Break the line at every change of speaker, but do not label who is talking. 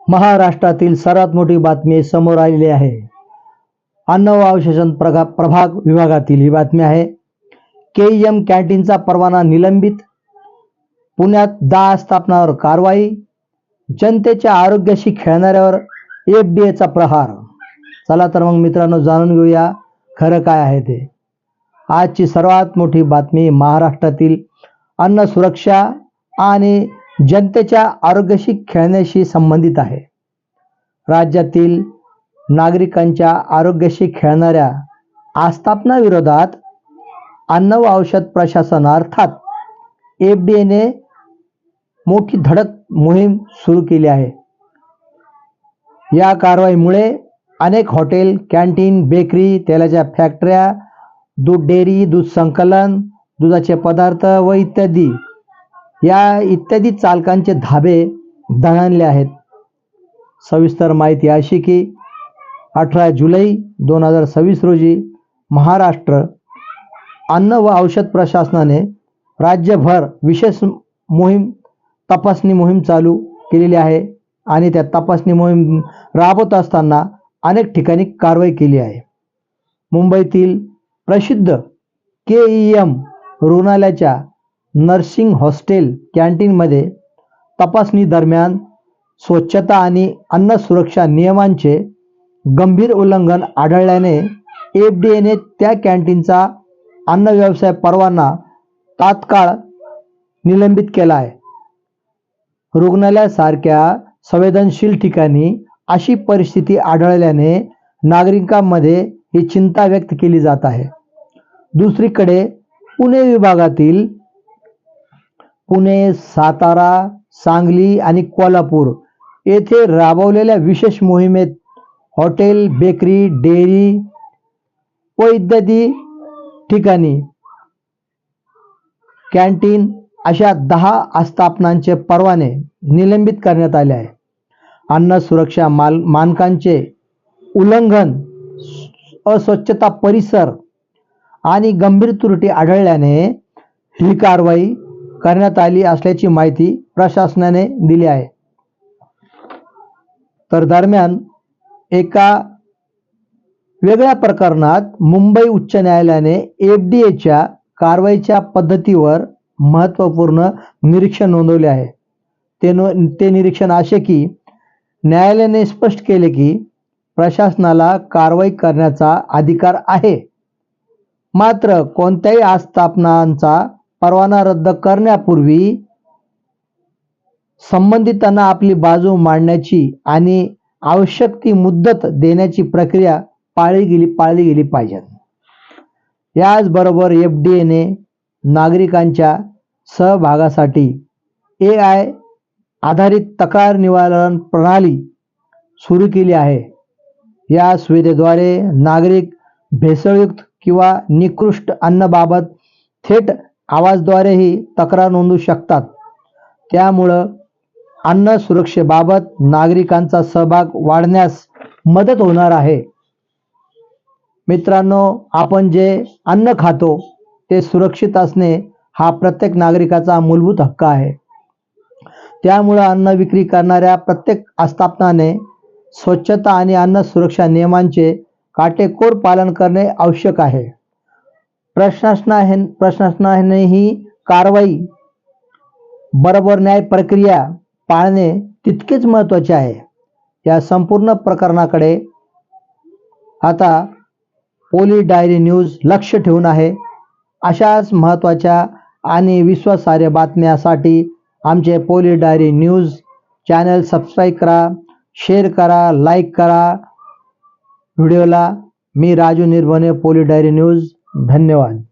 महाराष्ट्रातील सर्वात मोठी बातमी समोर आलेली आहे. अन्न व औषध प्रभाग विभागातील ही बातमी आहे. केईएम कॅन्टीनचा परवाना निलंबित, पुण्यात 10 स्थापनावर कारवाई, जनतेच्या आरोग्याशी खेळणाऱ्यावर एफडीएचा प्रहार. चला तर मग मित्रांनो, जाणून घेऊया खरं काय आहे ते. आजची सर्वात मोठी बातमी महाराष्ट्रातील अन्न सुरक्षा आणि जनतेच्या आरोग्याशी खेळण्याशी संबंधित आहे. राज्यातील नागरिकांच्या आरोग्याशी खेळणाऱ्या आस्थापनाविरोधात अन्न व औषध प्रशासन अर्थात एफडीएने मोठी धडक मोहीम सुरू केली आहे. या कारवाईमुळे अनेक हॉटेल, कॅन्टीन, बेकरी, तेलाच्या फॅक्टऱ्या, दूध डेअरी, दूध संकलन, दुधाचे पदार्थ व इत्यादी चालकांचे धाबे दणाणले आहेत. सविस्तर माहिती अशी की 18 जुलै 2026 रोजी महाराष्ट्र अन्न व औषध प्रशासनाने राज्यभर विशेष तपासणी मोहीम चालू केलेली आहे आणि त्या तपासणी मोहीम राबवत असताना अनेक ठिकाणी कारवाई केली आहे. मुंबईतील प्रसिद्ध केईएम रुग्णालयाच्या नर्सिंग हॉस्टेल कॅन्टीनमध्ये तपासणी दरम्यान स्वच्छता आणि अन्न सुरक्षा नियमांचे गंभीर उल्लंघन आढळल्याने एफडीएने त्या कॅन्टीनचा अन्न व्यवसाय परवाना तात्काळ निलंबित केला आहे. रुग्णालयासारख्या संवेदनशील ठिकाणी अशी परिस्थिती आढळल्याने नागरिकांमध्ये ही चिंता व्यक्त केली जात आहे. दुसरीकडे पुणे विभागातील पुणे, सातारा, सांगली आणि कोल्हापूर येथे राबवलेल्या विशेष मोहिमेत हॉटेल, बेकरी, डेअरी व इत्यादी ठिकाणी कॅन्टीन अशा 10 आस्थापनांचे परवाने निलंबित करण्यात आले आहे. अन्न सुरक्षा मानकांचे उल्लंघन, अस्वच्छता परिसर आणि गंभीर त्रुटी आढळल्याने ही कारवाई करण्यात आली असल्याची माहिती प्रशासनाने दिली आहे. तर दरम्यान एका वेगळ्या प्रकरणात मुंबई उच्च न्यायालयाने एफडीएच्या कारवाईच्या पद्धतीवर महत्त्वपूर्ण निरीक्षण नोंदवले आहे. ते निरीक्षण असे की न्यायालयाने स्पष्ट केले की प्रशासनाला कारवाई करण्याचा अधिकार आहे, मात्र कोणत्याही आस्थापनांचा परवाना रद्द करण्यापूर्वी संबंधितांना आपली बाजू मांडण्याची आणि आवश्यक ती मुदत देण्याची प्रक्रिया पाळली गेली पाहिजे. याचबरोबर एफडीएने नागरिकांच्या सहभागासाठी AI आधारित तक्रार निवारण प्रणाली सुरू केली आहे. या सुविधेद्वारे नागरिक भेसळयुक्त किंवा निकृष्ट अन्नाबाबत थेट आवाजाद्वारेही तक्रार नोंदवू शकतात. त्यामुळं अन्न सुरक्षेबाबत नागरिकांचा सहभाग वाढण्यास मदत होणार आहे. मित्रांनो, आपण जे अन्न खातो ते सुरक्षित असणे हा प्रत्येक नागरिकाचा मूलभूत हक्क आहे. त्यामुळं अन्न विक्री करणाऱ्या प्रत्येक आस्थापनाने स्वच्छता आणि अन्न सुरक्षा नियमांचे काटेकोर पालन करणे आवश्यक आहे. प्रशासनाने ही कारवाई बरोबर न्याय प्रक्रिया पाळणे तितकेच महत्त्वाचे आहे. या संपूर्ण प्रकरणाकडे आता पोलीस डायरी न्यूज लक्ष ठेवून आहे. अशाच महत्त्वाच्या आणि विश्वासार्ह बातम्यासाठी आमचे police diary news channel subscribe करा, शेअर करा, लाईक करा व्हिडिओला. मी राजू निर्भणे, पोलीस डायरी न्यूज. धन्यवाद.